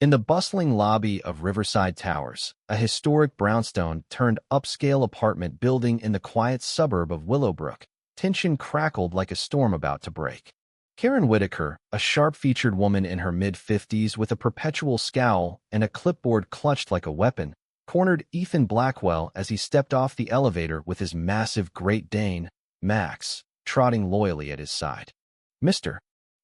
In the bustling lobby of Riverside Towers, a historic brownstone-turned-upscale apartment building in the quiet suburb of Willowbrook, tension crackled like a storm about to break. Karen Whitaker, a sharp-featured woman in her mid-50s with a perpetual scowl and a clipboard clutched like a weapon, cornered Ethan Blackwell as he stepped off the elevator with his massive Great Dane, Max, trotting loyally at his side. "Mr.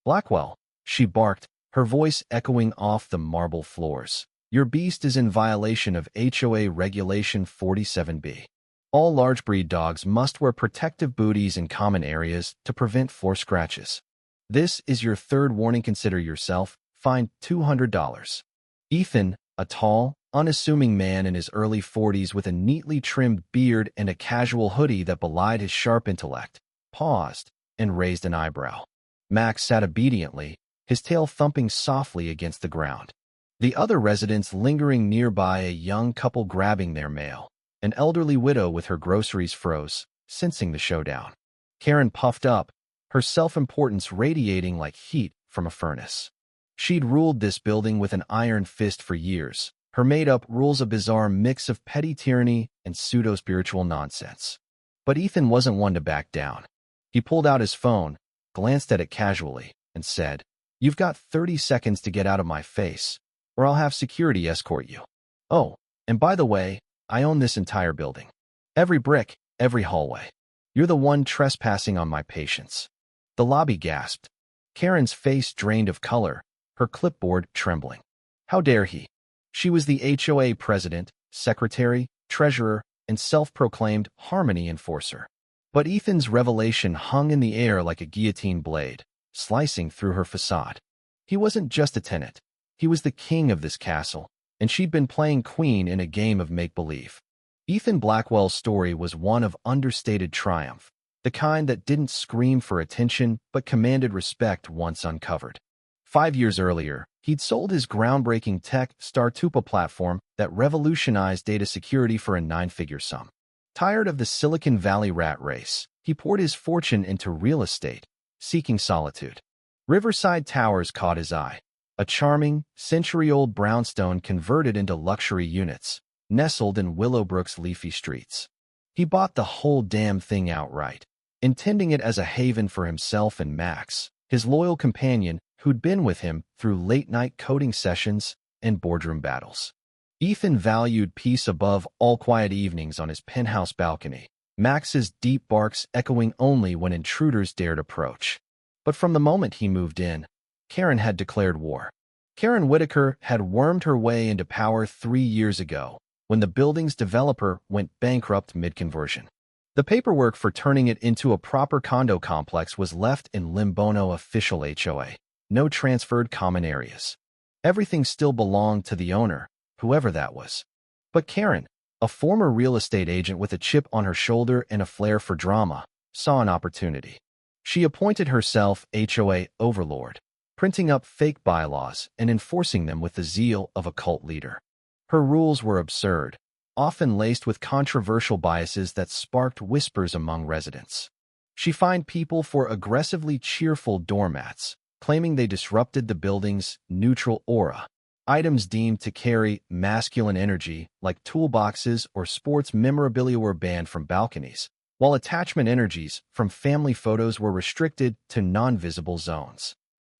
Blackwell," she barked, her voice echoing off the marble floors. "Your beast is in violation of HOA Regulation 47B. All large breed dogs must wear protective booties in common areas to prevent floor scratches. This is your third warning. Consider yourself fined $200. Ethan, a tall, unassuming man in his early 40s with a neatly trimmed beard and a casual hoodie that belied his sharp intellect, paused and raised an eyebrow. Max sat obediently, his tail thumping softly against the ground. The other residents lingering nearby, a young couple grabbing their mail. An elderly widow with her groceries froze, sensing the showdown. Karen puffed up, her self-importance radiating like heat from a furnace. She'd ruled this building with an iron fist for years, her made-up rules a bizarre mix of petty tyranny and pseudo-spiritual nonsense. But Ethan wasn't one to back down. He pulled out his phone, glanced at it casually, and said, "You've got 30 seconds to get out of my face, or I'll have security escort you. Oh, and by the way, I own this entire building. Every brick, every hallway. You're the one trespassing on my patience." The lobby gasped. Karen's face drained of color, her clipboard trembling. How dare he? She was the HOA president, secretary, treasurer, and self-proclaimed harmony enforcer. But Ethan's revelation hung in the air like a guillotine blade, slicing through her facade. He wasn't just a tenant. He was the king of this castle, and she'd been playing queen in a game of make-believe. Ethan Blackwell's story was one of understated triumph, the kind that didn't scream for attention but commanded respect once uncovered. 5 years earlier, he'd sold his groundbreaking tech Startupa platform that revolutionized data security for a 9-figure sum. Tired of the Silicon Valley rat race, he poured his fortune into real estate, seeking solitude. Riverside Towers caught his eye, a charming, century-old brownstone converted into luxury units, nestled in Willowbrook's leafy streets. He bought the whole damn thing outright, intending it as a haven for himself and Max, his loyal companion who'd been with him through late-night coding sessions and boardroom battles. Ethan valued peace above all quiet evenings on his penthouse balcony, Max's deep barks echoing only when intruders dared approach. But from the moment he moved in, Karen had declared war. Karen Whitaker had wormed her way into power 3 years ago, when the building's developer went bankrupt mid-conversion. The paperwork for turning it into a proper condo complex was left in limbo. Official HOA. No transferred common areas. Everything still belonged to the owner, whoever that was. But Karen, a former real estate agent with a chip on her shoulder and a flair for drama, saw an opportunity. She appointed herself HOA overlord, printing up fake bylaws and enforcing them with the zeal of a cult leader. Her rules were absurd, often laced with controversial biases that sparked whispers among residents. She fined people for aggressively cheerful doormats, claiming they disrupted the building's neutral aura. Items deemed to carry masculine energy, like toolboxes or sports memorabilia, were banned from balconies, while attachment energies from family photos were restricted to non-visible zones.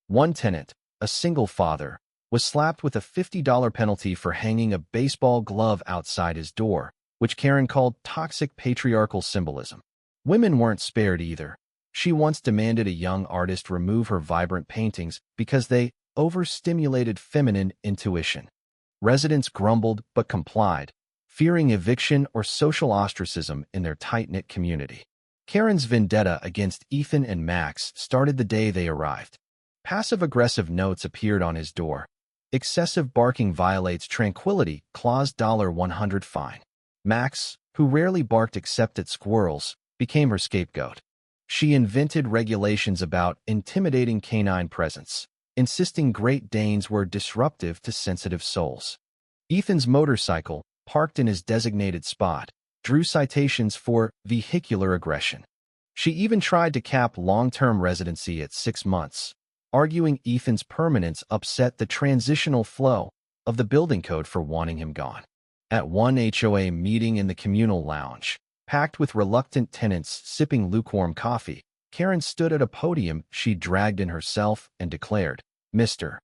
One tenant, a single father, was slapped with a $50 penalty for hanging a baseball glove outside his door, which Karen called toxic patriarchal symbolism. Women weren't spared either. She once demanded a young artist remove her vibrant paintings because they overstimulated feminine intuition. Residents grumbled but complied, fearing eviction or social ostracism in their tight-knit community. Karen's vendetta against Ethan and Max started the day they arrived. Passive-aggressive notes appeared on his door. Excessive barking violates tranquility, clause $100 fine. Max, who rarely barked except at squirrels, became her scapegoat. She invented regulations about intimidating canine presence, insisting Great Danes were disruptive to sensitive souls. Ethan's motorcycle, parked in his designated spot, drew citations for vehicular aggression. She even tried to cap long-term residency at 6 months, arguing Ethan's permanence upset the transitional flow of the building code for wanting him gone. At one HOA meeting in the communal lounge, packed with reluctant tenants sipping lukewarm coffee, Karen stood at a podium she dragged in herself and declared, "Mr.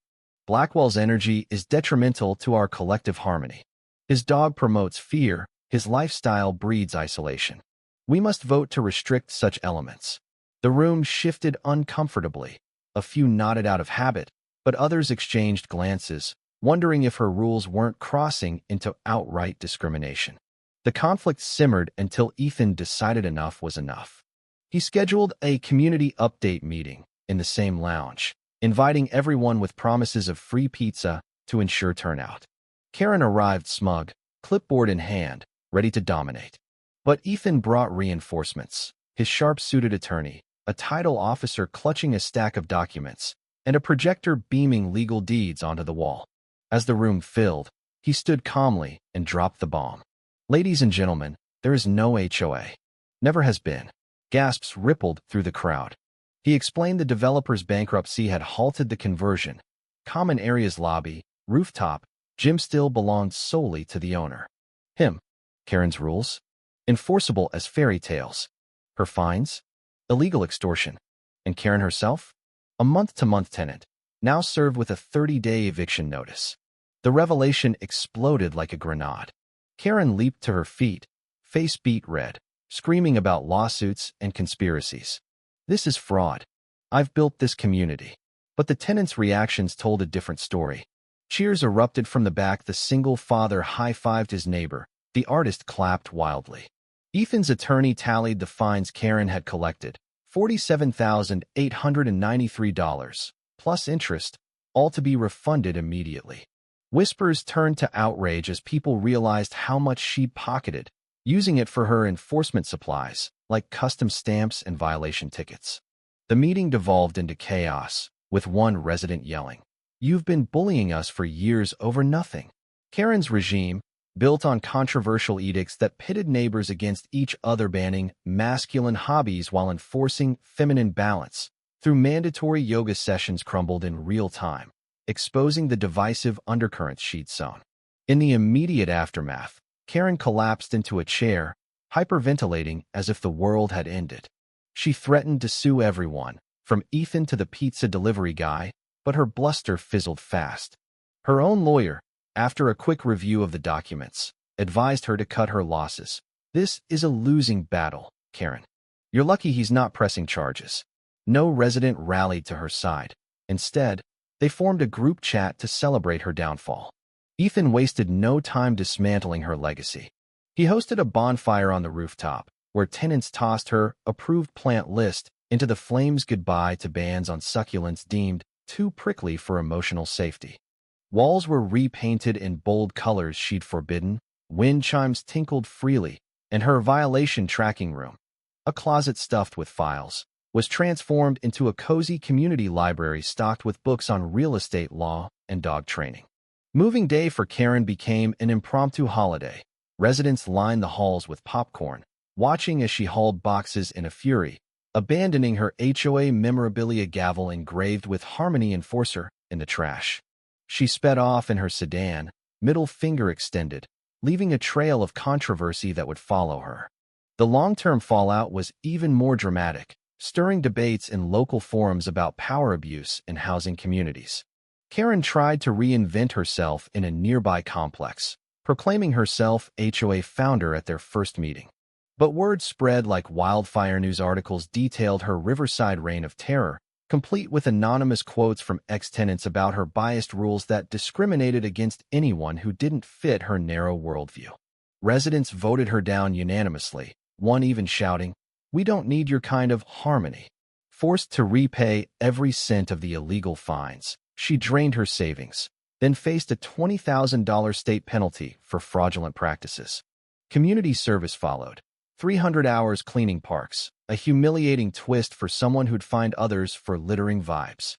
Blackwell's energy is detrimental to our collective harmony. His dog promotes fear, his lifestyle breeds isolation. We must vote to restrict such elements." The room shifted uncomfortably. A few nodded out of habit, but others exchanged glances, wondering if her rules weren't crossing into outright discrimination. The conflict simmered until Ethan decided enough was enough. He scheduled a community update meeting in the same lounge, inviting everyone with promises of free pizza to ensure turnout. Karen arrived smug, clipboard in hand, ready to dominate. But Ethan brought reinforcements, his sharp-suited attorney, a title officer clutching a stack of documents, and a projector beaming legal deeds onto the wall. As the room filled, he stood calmly and dropped the bomb. "Ladies and gentlemen, there is no HOA. Never has been." Gasps rippled through the crowd. He explained the developer's bankruptcy had halted the conversion. Common areas lobby, rooftop, gym still belonged solely to the owner. Him. Karen's rules? Enforceable as fairy tales. Her fines? Illegal extortion. And Karen herself? A month-to-month tenant, now served with a 30-day eviction notice. The revelation exploded like a grenade. Karen leaped to her feet, face beet red, screaming about lawsuits and conspiracies. "This is fraud. I've built this community." But the tenants' reactions told a different story. Cheers erupted from the back. The single father high-fived his neighbor. The artist clapped wildly. Ethan's attorney tallied the fines Karen had collected, $47,893, plus interest, all to be refunded immediately. Whispers turned to outrage as people realized how much she'd pocketed, using it for her enforcement supplies, like custom stamps and violation tickets. The meeting devolved into chaos, with one resident yelling, "You've been bullying us for years over nothing." Karen's regime, built on controversial edicts that pitted neighbors against each other, banning masculine hobbies while enforcing feminine balance, through mandatory yoga sessions, crumbled in real time, exposing the divisive undercurrents she'd sown. In the immediate aftermath, Karen collapsed into a chair, hyperventilating as if the world had ended. She threatened to sue everyone, from Ethan to the pizza delivery guy, but her bluster fizzled fast. Her own lawyer, after a quick review of the documents, advised her to cut her losses. "This is a losing battle, Karen. You're lucky he's not pressing charges." No resident rallied to her side. Instead, they formed a group chat to celebrate her downfall. Ethan wasted no time dismantling her legacy. He hosted a bonfire on the rooftop, where tenants tossed her approved plant list into the flames. Goodbye to bans on succulents deemed too prickly for emotional safety. Walls were repainted in bold colors she'd forbidden, wind chimes tinkled freely, and her violation tracking room, a closet stuffed with files, was transformed into a cozy community library stocked with books on real estate law and dog training. Moving day for Karen became an impromptu holiday. Residents lined the halls with popcorn, watching as she hauled boxes in a fury, abandoning her HOA memorabilia gavel engraved with Harmony Enforcer in the trash. She sped off in her sedan, middle finger extended, leaving a trail of controversy that would follow her. The long-term fallout was even more dramatic, stirring debates in local forums about power abuse in housing communities. Karen tried to reinvent herself in a nearby complex, proclaiming herself HOA founder at their first meeting. But word spread like wildfire. News articles detailed her Riverside reign of terror, complete with anonymous quotes from ex-tenants about her biased rules that discriminated against anyone who didn't fit her narrow worldview. Residents voted her down unanimously, one even shouting, "We don't need your kind of harmony." Forced to repay every cent of the illegal fines, she drained her savings, then faced a $20,000 state penalty for fraudulent practices. Community service followed. 300 hours cleaning parks, a humiliating twist for someone who'd fined others for littering vibes.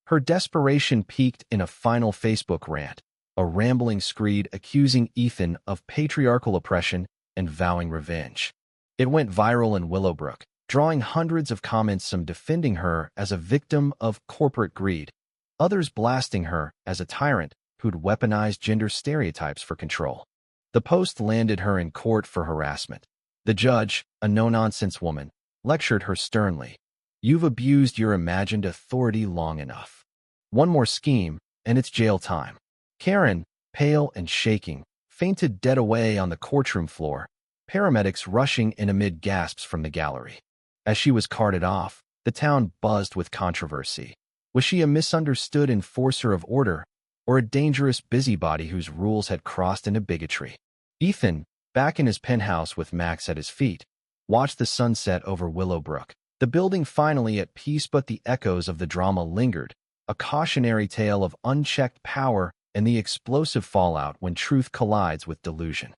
Her desperation peaked in a final Facebook rant, a rambling screed accusing Ethan of patriarchal oppression and vowing revenge. It went viral in Willowbrook, drawing hundreds of comments, some defending her as a victim of corporate greed, others blasting her as a tyrant who'd weaponized gender stereotypes for control. The post landed her in court for harassment. The judge, a no-nonsense woman, lectured her sternly. "You've abused your imagined authority long enough. One more scheme, and it's jail time." Karen, pale and shaking, fainted dead away on the courtroom floor, paramedics rushing in amid gasps from the gallery. As she was carted off, the town buzzed with controversy. Was she a misunderstood enforcer of order, or a dangerous busybody whose rules had crossed into bigotry? Ethan, back in his penthouse with Max at his feet, watched the sunset over Willowbrook, the building finally at peace, but the echoes of the drama lingered, a cautionary tale of unchecked power and the explosive fallout when truth collides with delusion.